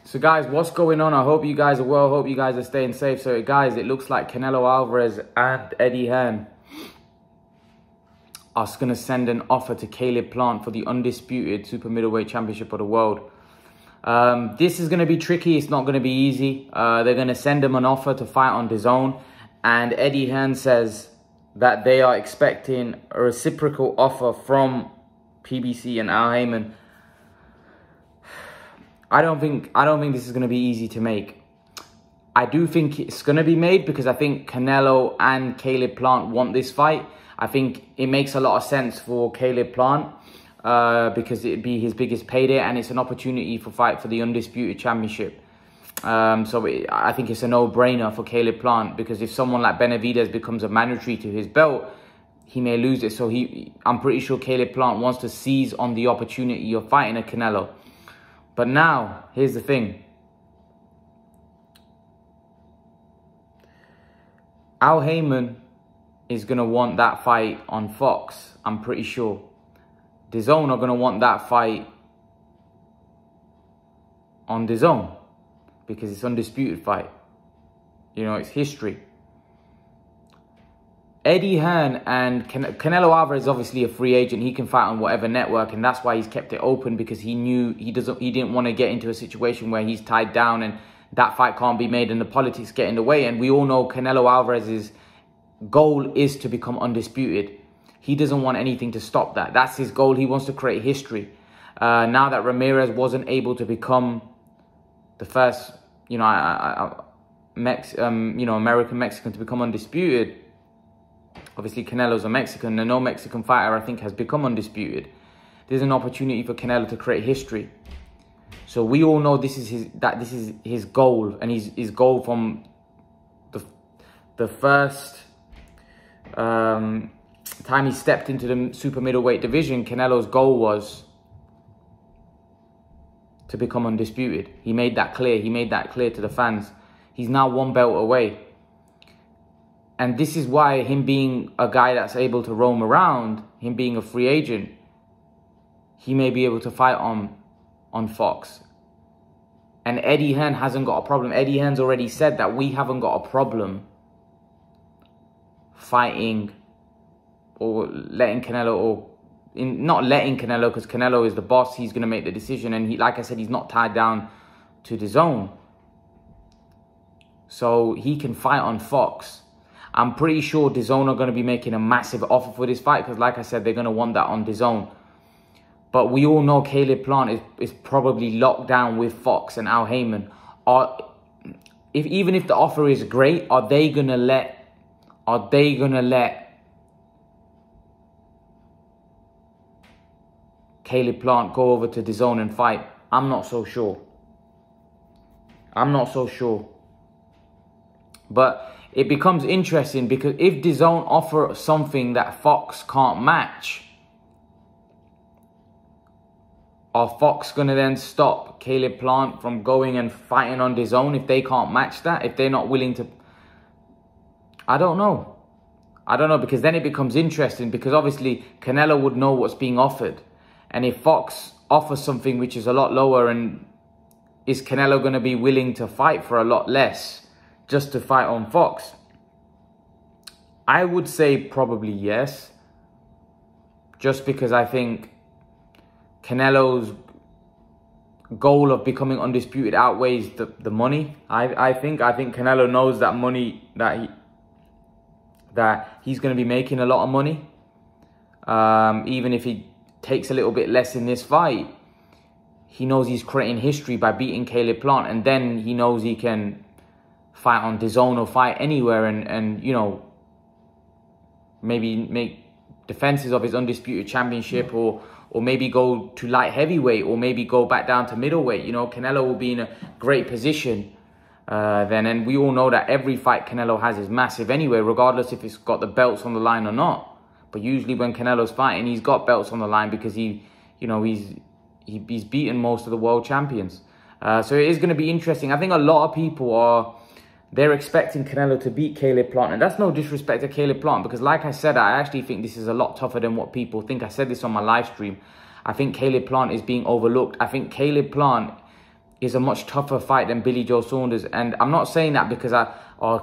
So guys, what's going on? I hope you guys are well. Hope you guys are staying safe. So guys, it looks like Canelo Alvarez and Eddie Hearn are going to send an offer to Caleb Plant for the undisputed super middleweight championship of the world. This is going to be tricky. It's not going to be easy. They're going to send him an offer to fight on DAZN. And Eddie Hearn says that they are expecting a reciprocal offer from PBC and Al Heyman. I don't think this is going to be easy to make. I do think it's going to be made because I think Canelo and Caleb Plant want this fight. I think it makes a lot of sense for Caleb Plant because it'd be his biggest payday and it's an opportunity for fight for the undisputed championship. I think it's a no-brainer for Caleb Plant because if someone like Benavidez becomes a mandatory to his belt, he may lose it. So I'm pretty sure Caleb Plant wants to seize on the opportunity of fighting a Canelo. But now, here's the thing. Al Heyman is going to want that fight on Fox, I'm pretty sure. DAZN are going to want that fight on DAZN because it's undisputed fight. You know, it's history. Eddie Hearn and Canelo Alvarez is obviously a free agent. He can fight on whatever network, and that's why he's kept it open because he knew he didn't want to get into a situation where he's tied down and that fight can't be made and the politics get in the way. And we all know Canelo Alvarez's goal is to become undisputed. He doesn't want anything to stop that. That's his goal. He wants to create history. Now that Ramirez wasn't able to become the first, American Mexican to become undisputed. Obviously, Canelo's a Mexican, and no Mexican fighter, I think, has become undisputed. There's an opportunity for Canelo to create history. So we all know this is his goal, and his goal from the first time he stepped into the super middleweight division. Canelo's goal was to become undisputed. He made that clear. He made that clear to the fans. He's now one belt away. And this is why him being a guy that's able to roam around, him being a free agent, he may be able to fight on Fox. And Eddie Hearn hasn't got a problem. Eddie Hearn's already said that we haven't got a problem fighting or letting Canelo, or not letting Canelo, because Canelo is the boss. He's going to make the decision. And like I said, he's not tied down to DAZN. So he can fight on Fox. I'm pretty sure DAZN are going to be making a massive offer for this fight because, like I said, they're going to want that on DAZN. But we all know Caleb Plant is probably locked down with Fox and Al Heyman. Even if the offer is great, are they going to let Caleb Plant go over to DAZN and fight? I'm not so sure. But it becomes interesting because if DAZN offer something that Fox can't match, are Fox going to then stop Caleb Plant from going and fighting on DAZN if they can't match that? If they're not willing to... I don't know. Because then it becomes interesting because obviously Canelo would know what's being offered. And if Fox offers something which is a lot lower, and is Canelo going to be willing to fight for a lot less just to fight on Fox? I would say probably yes. Just because I think Canelo's goal of becoming undisputed outweighs the money. I think Canelo knows that money, that he's going to be making a lot of money. Even if he takes a little bit less in this fight, he knows he's creating history by beating Caleb Plant. And then he knows he can fight on DAZN or fight anywhere and maybe make defenses of his undisputed championship, or maybe go to light heavyweight, or maybe go back down to middleweight. Canelo will be in a great position then. And we all know that every fight Canelo has is massive anyway, regardless if it's got the belts on the line or not. But usually when Canelo's fighting, he's got belts on the line because he's beaten most of the world champions. So it is going to be interesting. I think a lot of people they're expecting Canelo to beat Caleb Plant. And that's no disrespect to Caleb Plant because, like I said, I actually think this is a lot tougher than what people think. I said this on my live stream. I think Caleb Plant is being overlooked. I think Caleb Plant is a much tougher fight than Billy Joe Saunders. And I'm not saying that because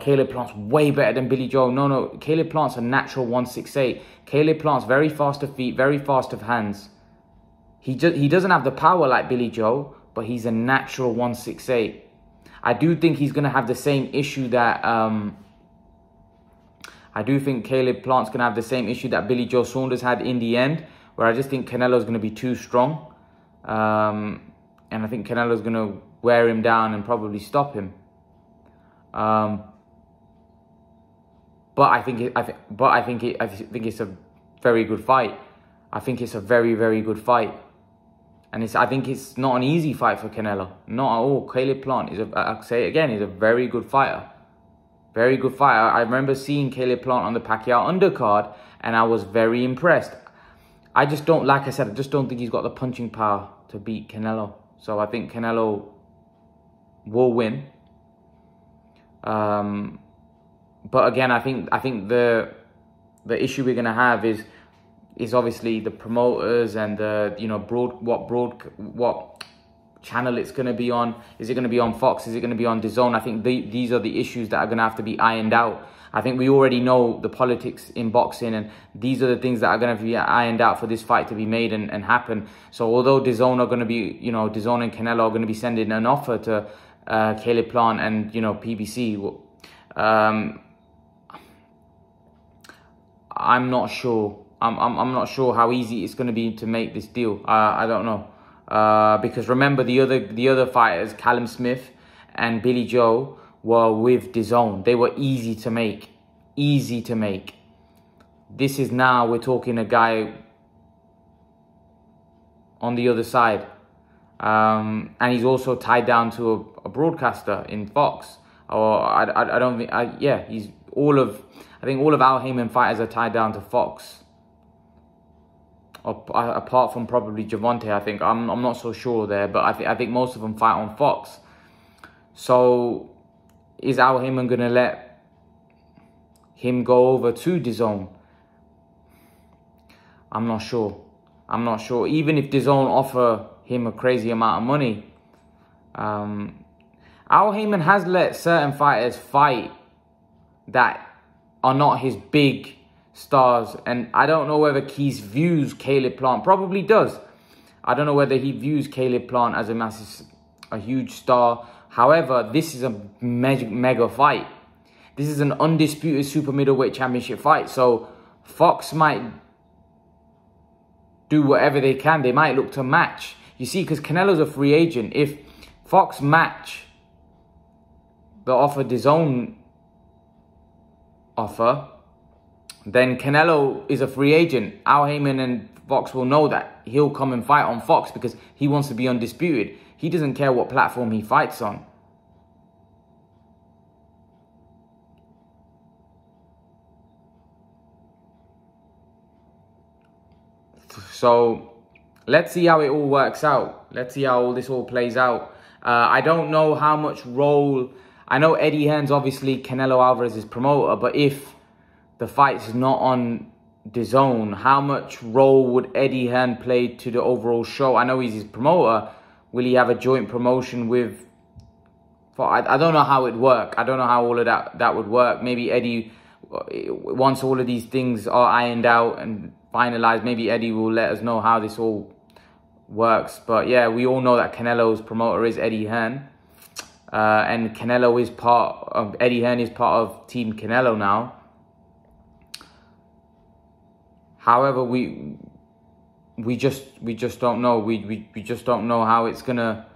Caleb Plant's way better than Billy Joe. No. Caleb Plant's a natural 168. Caleb Plant's very fast of feet, very fast of hands. He doesn't have the power like Billy Joe, but he's a natural 168. I do think he's going to have the same issue that... I do think Caleb Plant's going to have the same issue that Billy Joe Saunders had in the end, where I just think Canelo's going to be too strong. And I think Canelo's going to wear him down and probably stop him. But I think it's a very good fight. I think it's a very, very good fight. And I think it's not an easy fight for Canelo. Not at all. Caleb Plant I'll say it again, he's a very good fighter. Very good fighter. I remember seeing Caleb Plant on the Pacquiao undercard, and I was very impressed. I just don't, like I said, I just don't think he's got the punching power to beat Canelo. So I think Canelo will win. But again, I think the issue we're gonna have is obviously the promoters and the what channel it's gonna be on. Is it gonna be on Fox? Is it gonna be on DAZN? I think these are the issues that are gonna have to be ironed out. I think we already know the politics in boxing, and these are the things that are going to be ironed out for this fight to be made and happen. So although DAZN are going to be, DAZN and Canelo are going to be sending an offer to Caleb Plant and, PBC, I'm not sure. I'm not sure how easy it's going to be to make this deal. I don't know. Because remember, the other fighters, Callum Smith and Billy Joe, were with DAZN. They were easy to make. Easy to make. This is now, we're talking a guy on the other side. And he's also tied down to a broadcaster in Fox. Or I don't think, yeah, I think all of Al Heyman fighters are tied down to Fox. Apart from probably Javante, I think. I'm not so sure there, but I think most of them fight on Fox. So is Al Heyman going to let him go over to DAZN? I'm not sure. I'm not sure. Even if DAZN offer him a crazy amount of money, Al Heyman has let certain fighters fight that are not his big stars. And I don't know whether he views Caleb Plant. Probably does. I don't know whether he views Caleb Plant as a huge star. However, this is a mega fight. This is an undisputed super middleweight championship fight. So Fox might do whatever they can. They might look to match. You see, because Canelo's a free agent. If Fox match the offer DAZN offer, then Canelo is a free agent. Al Heyman and Fox will know that. He'll come and fight on Fox because he wants to be undisputed. He doesn't care what platform he fights on. So let's see how it all works out. Let's see how this all plays out. I don't know how much role... I know Eddie Hearn's obviously Canelo Alvarez's promoter, but if the fight's not on DAZN, how much role would Eddie Hearn play to the overall show? I know he's his promoter. Will he have a joint promotion with... I don't know how it'd work. I don't know how all of that would work. Maybe Eddie, once all of these things are ironed out and finalized, maybe Eddie will let us know how this all works. But yeah, we all know that Canelo's promoter is Eddie Hearn. And Canelo is part of... Eddie Hearn is part of Team Canelo now. However, we just don't know. We just don't know how it's gonna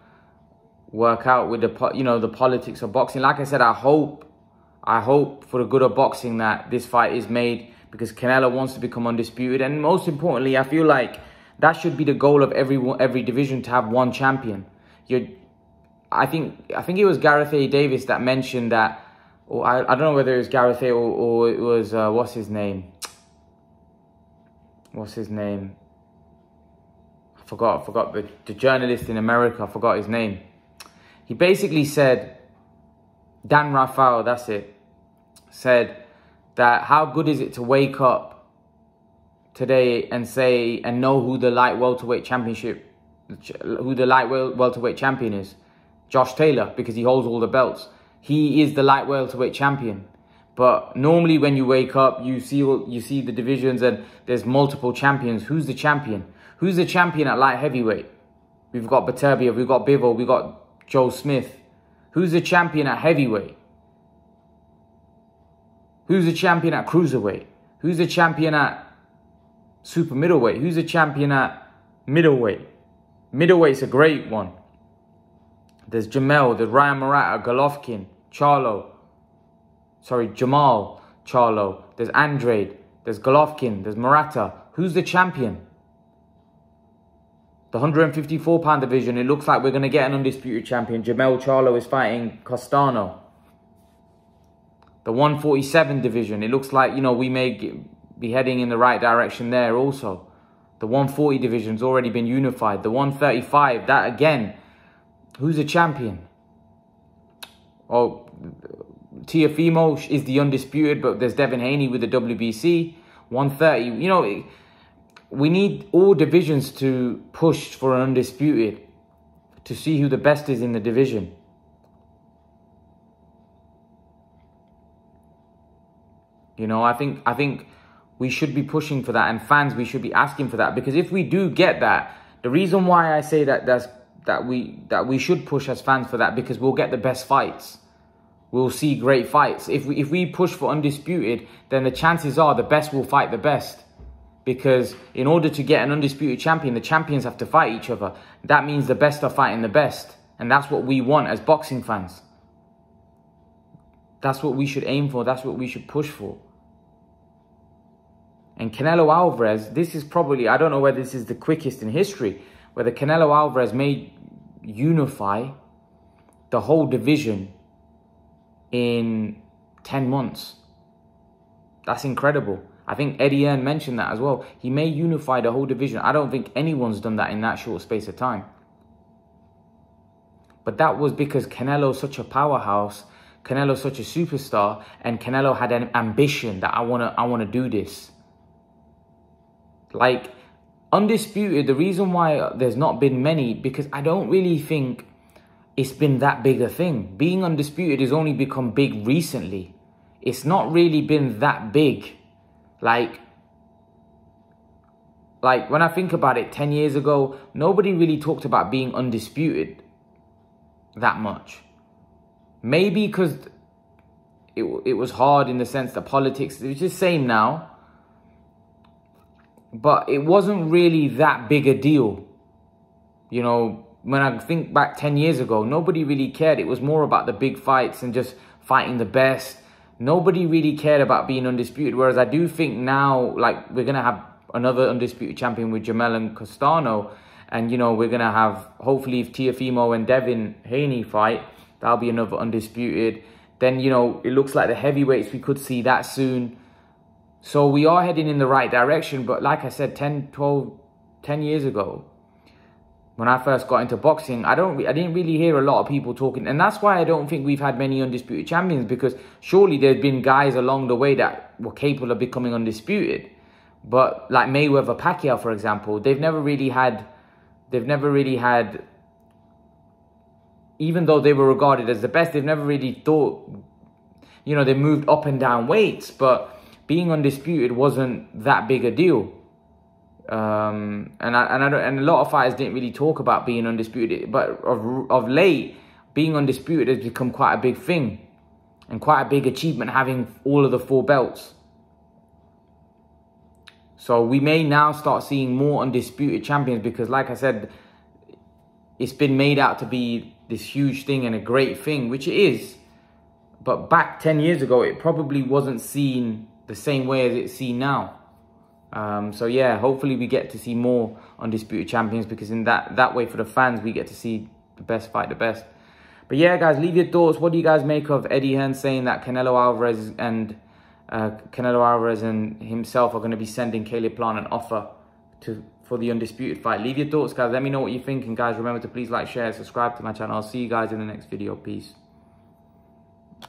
work out with the the politics of boxing. Like I said, I hope for the good of boxing that this fight is made, because Canelo wants to become undisputed, and most importantly, I feel like that should be the goal of every division, to have one champion. I think it was Gareth A. Davis that mentioned that, or I don't know whether it was Gareth A. or it was what's his name. I forgot the journalist in America. I forgot his name. He basically said, Dan Rafael, that's it, said that how good is it to wake up today and know who the light welterweight champion is. Josh Taylor, because he holds all the belts. He is the light welterweight champion. But normally when you wake up, you see the divisions and there's multiple champions. Who's the champion? Who's the champion at light heavyweight? We've got Beterbiev, we've got Bivol, we've got Joe Smith. Who's the champion at heavyweight? Who's the champion at cruiserweight? Who's the champion at super middleweight? Who's the champion at middleweight? Middleweight's a great one. There's Jamel, there's Ryan Murata, Golovkin, Jamal Charlo. There's Andrade, there's Golovkin, there's Murata. Who's the champion? The 154-pound division, it looks like we're going to get an undisputed champion. Jamel Charlo is fighting Costano. The 147 division, it looks like, you know, we may be heading in the right direction there also. The 140 division's already been unified. The 135, that again, who's the champion? Oh, Teofimo is the undisputed, but there's Devin Haney with the WBC. 130, you know, we need all divisions to push for an undisputed to see who the best is in the division. You know, I think we should be pushing for that, and fans, we should be asking for that, because if we do get that, the reason why I say that we should push as fans for that, because we'll get the best fights. We'll see great fights. If we push for undisputed, then the chances are the best will fight the best. Because in order to get an undisputed champion, the champions have to fight each other. That means the best are fighting the best. And that's what we want as boxing fans. That's what we should aim for. That's what we should push for. And Canelo Alvarez, this is probably, I don't know whether this is the quickest in history, whether Canelo Alvarez may unify the whole division in 10 months. That's incredible. I think Eddie Hearn mentioned that as well. He may unify the whole division. I don't think anyone's done that in that short space of time. But that was because Canelo's such a powerhouse, Canelo's such a superstar, and Canelo had an ambition that I wanna do this. Like, undisputed, the reason why there's not been many, because I don't really think it's been that big a thing. Being undisputed has only become big recently. It's not really been that big. Like when I think about it, 10 years ago, nobody really talked about being undisputed that much. Maybe because it was hard in the sense that politics, it's the same now. But it wasn't really that big a deal. You know, when I think back 10 years ago, nobody really cared. It was more about the big fights and just fighting the best. Nobody really cared about being undisputed. Whereas I do think now, like, we're going to have another undisputed champion with Jamel and Costano. And, you know, we're going to have, hopefully, if Teofimo and Devin Haney fight, that'll be another undisputed. Then, you know, it looks like the heavyweights, we could see that soon. So we are heading in the right direction. But like I said, 10 years ago, when I first got into boxing, I didn't really hear a lot of people talking. And that's why I don't think we've had many undisputed champions, because surely there's been guys along the way that were capable of becoming undisputed. But like Mayweather, Pacquiao, for example, they've never really had, even though they were regarded as the best, they've never really thought, you know, they moved up and down weights, but being undisputed wasn't that big a deal. And a lot of fighters didn't really talk about being undisputed, but of late, being undisputed has become quite a big thing and quite a big achievement, having all of the 4 belts. So we may now start seeing more undisputed champions, because like I said, it's been made out to be this huge thing and a great thing, which it is. But back 10 years ago, it probably wasn't seen the same way as it's seen now. So yeah, hopefully we get to see more undisputed champions, because in that way, for the fans, we get to see the best fight the best. But yeah, guys, leave your thoughts. What do you guys make of Eddie Hearn saying that Canelo Alvarez and himself are going to be sending Caleb Plant an offer for the undisputed fight? Leave your thoughts, guys. Let me know what you think. And guys, remember to please like, share, subscribe to my channel. I'll see you guys in the next video. Peace.